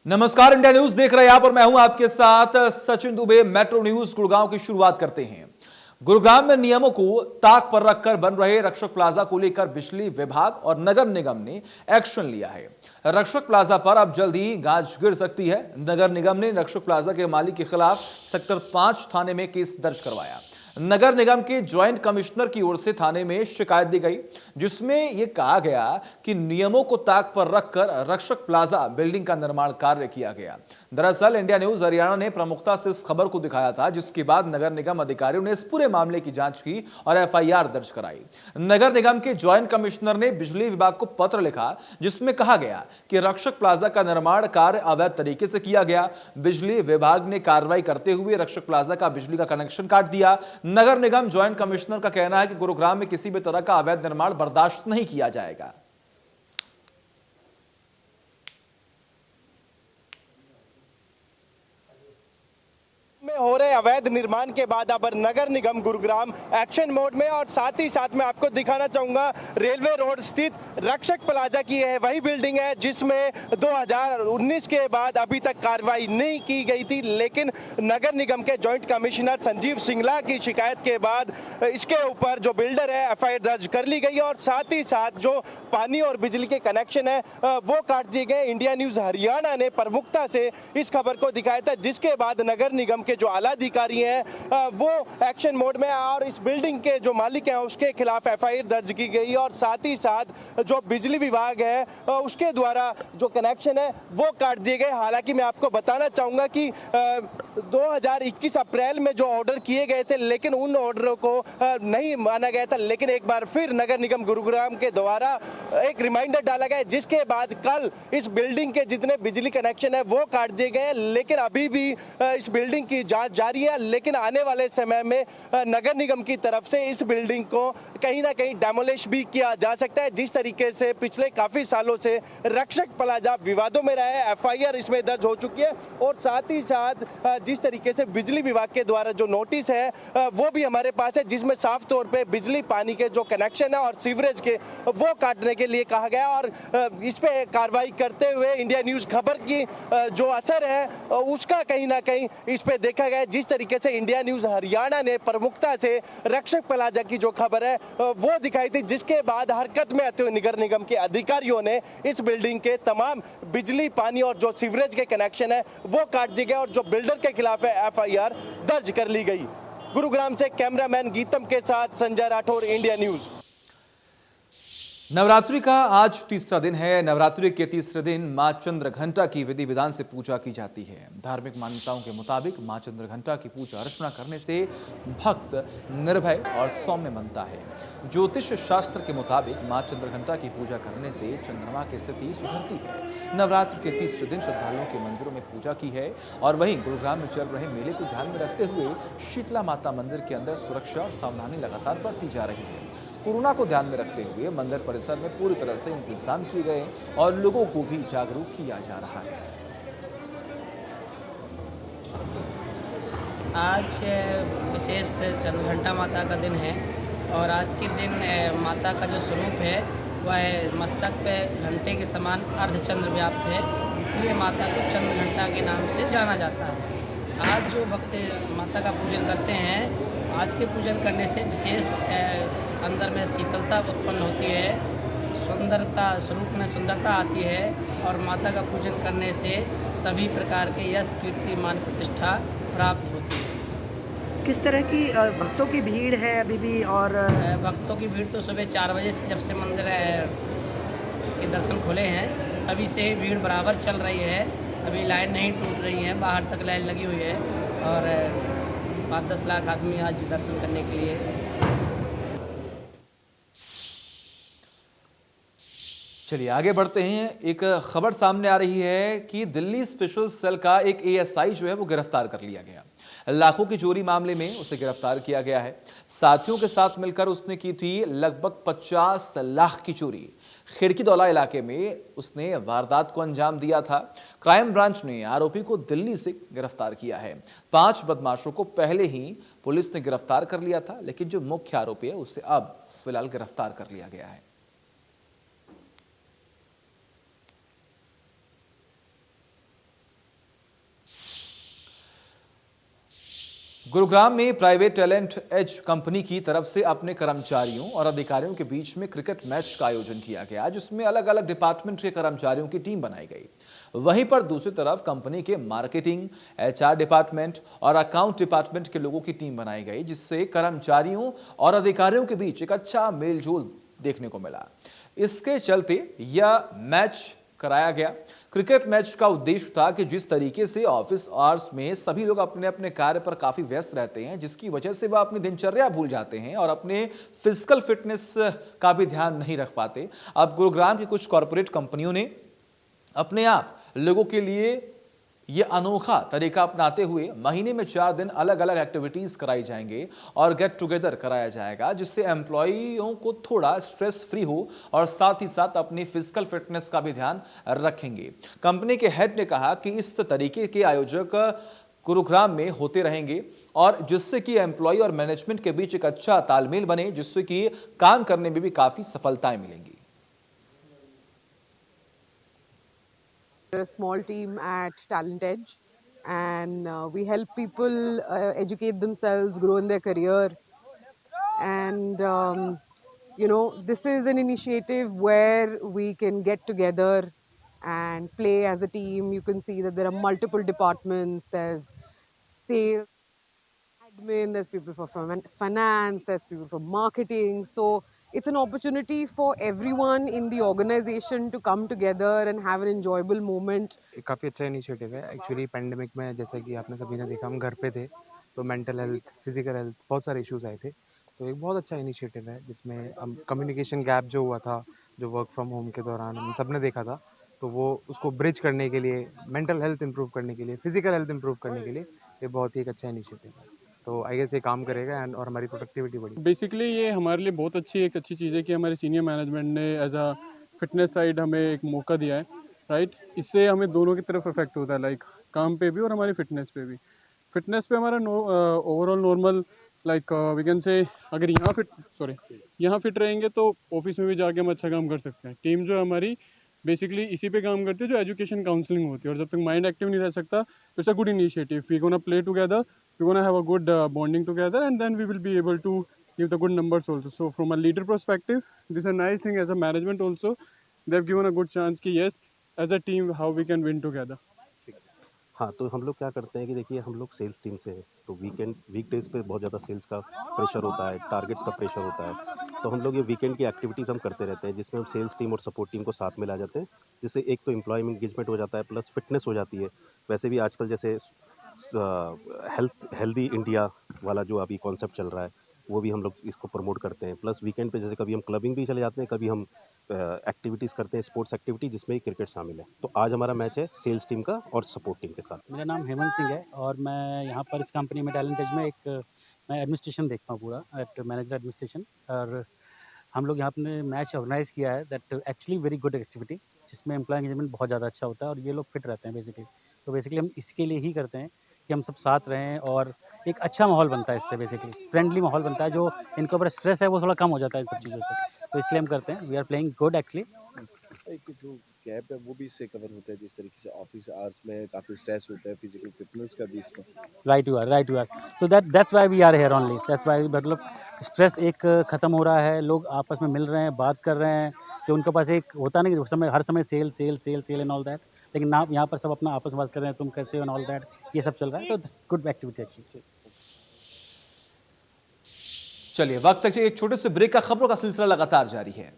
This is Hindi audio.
नमस्कार, इंडिया न्यूज देख रहे हैं आप और मैं हूं आपके साथ सचिन दुबे। मेट्रो न्यूज गुड़गांव की शुरुआत करते हैं। गुरुग्राम में नियमों को ताक पर रखकर बन रहे रक्षक प्लाजा को लेकर बिजली विभाग और नगर निगम ने एक्शन लिया है। रक्षक प्लाजा पर अब जल्द ही गाज गिर सकती है। नगर निगम ने रक्षक प्लाजा के मालिक के खिलाफ सेक्टर 5 थाने में केस दर्ज करवाया। नगर निगम के ज्वाइंट कमिश्नर की ओर से थाने में शिकायत दी गई, जिसमें यह कहा गया कि नियमों को ताक पर रखकर रक्षक प्लाजा बिल्डिंग का निर्माण कार्य किया गया। दरअसल इंडिया न्यूज हरियाणा ने प्रमुखता से इस खबर को दिखाया था, जिसके बाद नगर निगम अधिकारियों ने इस पूरे मामले की जांच की और एफआईआर दर्ज कराई। नगर निगम के ज्वाइंट कमिश्नर ने बिजली विभाग को पत्र लिखा, जिसमें कहा गया कि रक्षक प्लाजा का निर्माण कार्य अवैध तरीके से किया गया। बिजली विभाग ने कार्रवाई करते हुए रक्षक प्लाजा का बिजली का कनेक्शन काट दिया। नगर निगम ज्वाइंट कमिश्नर का कहना है कि गुरुग्राम में किसी भी तरह का अवैध निर्माण बर्दाश्त नहीं किया जाएगा। में हो रहे अवैध निर्माण के बाद अब नगर निगम गुरुग्राम एक्शन मोड में, और साथ ही साथ मैं आपको दिखाना चाहूंगा रेलवे रोड स्थित रक्षक प्लाजा की है वही बिल्डिंग है जिसमें 2019 के बाद अभी तक कार्रवाई नहीं की गई थी, लेकिन नगर निगम के जॉइंट कमिश्नर संजीव सिंगला की शिकायत के बाद इसके ऊपर जो बिल्डर है एफआईआर दर्ज कर ली गई और साथ ही साथ जो पानी और बिजली के कनेक्शन है वो काट दिए गए। इंडिया न्यूज हरियाणा ने प्रमुखता से इस खबर को दिखाया था, जिसके बाद नगर निगम के जो आला अधिकारी हैं वो एक्शन मोड में और इस बिल्डिंग के जो मालिक हैं उसके खिलाफ एफआईआर दर्ज की गई और साथ ही साथ जो बिजली विभाग है उसके द्वारा जो कनेक्शन है वो काट दिए गए। हालांकि मैं आपको बताना चाहूंगा कि 2021 अप्रैल में जो ऑर्डर किए गए थे, लेकिन उन ऑर्डरों को नहीं माना गया था, लेकिन एक बार फिर नगर निगम गुरुग्राम के द्वारा एक रिमाइंडर डाला गया, जिसके बाद कल इस बिल्डिंग के जितने बिजली कनेक्शन है वो काट दिए गए। लेकिन अभी भी इस बिल्डिंग की जांच जारी है, लेकिन आने वाले समय में नगर निगम की तरफ से इस बिल्डिंग को कहीं ना कहीं डेमोलिश भी किया जा सकता है। जिस तरीके से पिछले काफी सालों से रक्षक प्लाजा विवादों में रहा है, एफआईआर इसमें दर्ज हो चुकी है और साथ ही साथ जिस तरीके से बिजली विभाग के द्वारा जो नोटिस है वो भी हमारे पास है, जिसमें साफ तौर पे बिजली पानी के जो कनेक्शन है और सीवरेज के वो काटने के लिए कहा गया और इस पे कार्रवाई करते हुए इंडिया न्यूज खबर की जो असर है उसका कहीं ना कहीं इस पे देखा गया। जिस तरीके से इंडिया न्यूज हरियाणा ने प्रमुखता से रक्षक प्लाजा की जो खबर है वो दिखाई थी, जिसके बाद हरकत में आते हुए नगर निगम के अधिकारियों ने इस बिल्डिंग के तमाम बिजली पानी और जो सीवरेज के कनेक्शन है वो काट दिए गए और जो बिल्डर के खिलाफ है एफआईआर दर्ज कर ली गई। गुरुग्राम से कैमरामैन गीतम के साथ संजय राठौर, इंडिया न्यूज। नवरात्रि का आज तीसरा दिन है। नवरात्रि के तीसरे दिन मां चंद्रघंटा की विधि विधान से पूजा की जाती है। धार्मिक मान्यताओं के मुताबिक मां चंद्रघंटा की पूजा अर्चना करने से भक्त निर्भय और सौम्य बनता है। ज्योतिष शास्त्र के मुताबिक मां चंद्रघंटा की पूजा करने से चंद्रमा की स्थिति सुधरती है। नवरात्र के तीसरे दिन श्रद्धालुओं के मंदिरों में पूजा की है और वहीं गुरुग्राम में चल रहे मेले को ध्यान में रखते हुए शीतला माता मंदिर के अंदर सुरक्षा और सावधानी लगातार बरती जा रही है। कोरोना को ध्यान में रखते हुए मंदिर परिसर में पूरी तरह से इंतजाम किए गए और लोगों को भी जागरूक किया जा रहा है। आज विशेष चंद्रघंटा माता का दिन है और आज के दिन माता का जो स्वरूप है वह मस्तक पे घंटे के समान अर्धचंद्र व्याप्त है, इसलिए माता को चंद्रघंटा के नाम से जाना जाता है। आज जो भक्त माता का पूजन करते हैं, आज के पूजन करने से विशेष अंदर में शीतलता उत्पन्न होती है, सुंदरता स्वरूप में सुंदरता आती है और माता का पूजन करने से सभी प्रकार के यश कीर्ति मान प्रतिष्ठा प्राप्त होती है। किस तरह की भक्तों की भीड़ है अभी भी? और भक्तों की भीड़ तो सुबह 4 बजे से, जब से मंदिर के दर्शन खुले हैं तभी से ही भीड़ बराबर चल रही है। अभी लाइन नहीं टूट रही है, बाहर तक लाइन लगी हुई है और 5-10 लाख आदमी आज दर्शन करने के लिए। चलिए आगे बढ़ते हैं। एक खबर सामने आ रही है कि दिल्ली स्पेशल सेल का एक एएसआई जो है वो गिरफ्तार कर लिया गया। लाखों की चोरी मामले में उसे गिरफ्तार किया गया है। साथियों के साथ मिलकर उसने की थी लगभग 50 लाख की चोरी। खिड़कीदौला इलाके में उसने वारदात को अंजाम दिया था। क्राइम ब्रांच ने आरोपी को दिल्ली से गिरफ्तार किया है। 5 बदमाशों को पहले ही पुलिस ने गिरफ्तार कर लिया था, लेकिन जो मुख्य आरोपी है उसे अब फिलहाल गिरफ्तार कर लिया गया है। गुरुग्राम में प्राइवेट टैलेंट एज कंपनी की तरफ से अपने कर्मचारियों और अधिकारियों के बीच में क्रिकेट मैच का आयोजन किया गया, जिसमें अलग अलग डिपार्टमेंट के कर्मचारियों की टीम बनाई गई। वहीं पर दूसरी तरफ कंपनी के मार्केटिंग, एचआर डिपार्टमेंट और अकाउंट डिपार्टमेंट के लोगों की टीम बनाई गई, जिससे कर्मचारियों और अधिकारियों के बीच एक अच्छा मेलजोल देखने को मिला। इसके चलते यह मैच कराया गया। क्रिकेट मैच का उद्देश्य था कि जिस तरीके से ऑफिस आवर्स में सभी लोग अपने अपने कार्य पर काफी व्यस्त रहते हैं, जिसकी वजह से वह अपनी दिनचर्या भूल जाते हैं और अपने फिजिकल फिटनेस का भी ध्यान नहीं रख पाते। अब गुरुग्राम की कुछ कॉरपोरेट कंपनियों ने अपने आप लोगों के लिए ये अनोखा तरीका अपनाते हुए महीने में 4 दिन अलग अलग एक्टिविटीज कराई जाएंगे और गेट टुगेदर कराया जाएगा, जिससे एम्प्लॉइयों को थोड़ा स्ट्रेस फ्री हो और साथ ही साथ अपनी फिजिकल फिटनेस का भी ध्यान रखेंगे। कंपनी के हेड ने कहा कि इस तरीके के आयोजक गुरुग्राम में होते रहेंगे और जिससे कि एम्प्लॉय और मैनेजमेंट के बीच एक अच्छा तालमेल बने, जिससे कि काम करने में भी काफी सफलताएं मिलेंगी। We're a small team at Talent Edge, and we help people educate themselves, grow in their career. And this is an initiative where we can get together and play as a team. You can see that there are multiple departments. There's sales, admin, there's people from finance, there's people from marketing. So it's an opportunity for everyone in the organization to come together and have an enjoyable moment. काफ़ी अच्छा इनिशिएटिव है। एक्चुअली पैंडेमिक में जैसे कि आपने सभी ने देखा, हम घर पे थे तो मेंटल हेल्थ, फिजिकल हेल्थ, बहुत सारे इश्यूज आए थे। तो एक बहुत अच्छा इनिशिएटिव है जिसमें हम कम्युनिकेशन गैप जो हुआ था, जो वर्क फ्रॉम होम के दौरान हम सब ने देखा था, तो वो उसको ब्रिज करने के लिए, मेंटल हेल्थ इंप्रूव करने के लिए, फिजिकल हेल्थ इंप्रूव करने के लिए ये बहुत ही एक अच्छा इनिशिएटिव है। तो आई गेस ये काम करेगा एंड और हमारी प्रोडक्टिविटी बढ़ेगी। बेसिकली ये हमारे लिए बहुत एक अच्छी चीज़ है कि हमारे सीनियर मैनेजमेंट ने एज अ फिटनेस साइड हमें एक मौका दिया है, राइट। इससे हमें दोनों की तरफ इफेक्ट होता है, लाइक काम पे भी और हमारी फिटनेस पे भी। फिटनेस पे हमारा overall normal, like we can say, अगर यहाँ फिट रहेंगे तो ऑफिस में भी जाके हम अच्छा काम कर सकते हैं। टीम जो हमारी बेसिकली इसी पे काम करती है, जो एजुकेशन काउंसलिंग होती है, और जब तक माइंड एक्टिव नहीं रह सकता, it's a good initiative. We gonna play together, we gonna have a good bonding together, and then we will be able to give the good numbers also. So from a leader perspective, this is a nice thing. As a management also, they have given a good chance कि yes, as a team how we can win together. हाँ, तो हम लोग क्या करते हैं कि देखिए, हम लोग सेल्स टीम से हैं, तो वीकडेज पे बहुत ज़्यादा सेल्स का प्रेशर होता है, टारगेट्स का प्रेशर होता है। तो हम लोग ये वीकेंड की एक्टिविटीज़ हम करते रहते हैं, जिसमें हम सेल्स टीम और सपोर्ट टीम को साथ में ला जाते हैं, जिससे एक तो एम्प्लॉय एंगेजमेंट हो जाता है, प्लस फिटनेस हो जाती है। वैसे भी आजकल जैसे हेल्दी इंडिया वाला जो अभी कॉन्सेप्ट चल रहा है, वो भी हम लोग इसको प्रमोट करते हैं। प्लस वीकेंड पे जैसे कभी हम क्लबिंग भी चले जाते हैं, कभी हम एक्टिविटीज़ करते हैं, स्पोर्ट्स एक्टिविटी, जिसमें क्रिकेट शामिल है। तो आज हमारा मैच है सेल्स टीम का और सपोर्ट टीम के साथ। मेरा नाम हेमंत सिंह है और मैं यहाँ पर इस कंपनी में टैलेंट एज में मैं एडमिनिस्ट्रेशन देखता हूँ, पूरा मैनेजर एडमिनिस्ट्रेशन। और हम लोग यहाँ पे मैच ऑर्गेनाइज़ किया है, that actually very good activity, जिसमें एम्प्लॉय एंगेजमेंट बहुत ज़्यादा अच्छा होता है और ये लोग फिट रहते हैं बेसिकली। तो बेसिकली हम इसके लिए ही करते हैं कि हम सब साथ रहें और एक अच्छा माहौल बनता है इससे, बेसिकली फ्रेंडली माहौल बनता है। जो इनके ऊपर स्ट्रेस है वो थोड़ा कम हो जाता है इन सब चीज़ों से, तो इसलिए हम करते हैं। We are playing good actually. एक जो गैप है वो भी इससे कवर होता है, जिस तरीके से ऑफिस आवर्स में काफ़ी स्ट्रेस होता है, फिजिकल फिटनेस का भी इसमें। Right you are. तो that's why we are here only, that's why, मतलब स्ट्रेस एक ख़त्म हो रहा है, लोग आपस में मिल रहे हैं, बात कर रहे हैं। जो उनके पास एक होता नहीं कि हर समय सेल एंड ऑल दैट, लेकिन ना यहाँ पर सब अपना आपस में बात कर रहे हैं, तुम कैसे हो एंड ऑल दैट, ये सब चल रहा है। तो गुड एक्टिविटी एक्चुअली। चलिए, वक्त तक एक छोटे से ब्रेक का, खबरों का सिलसिला लगातार जारी है।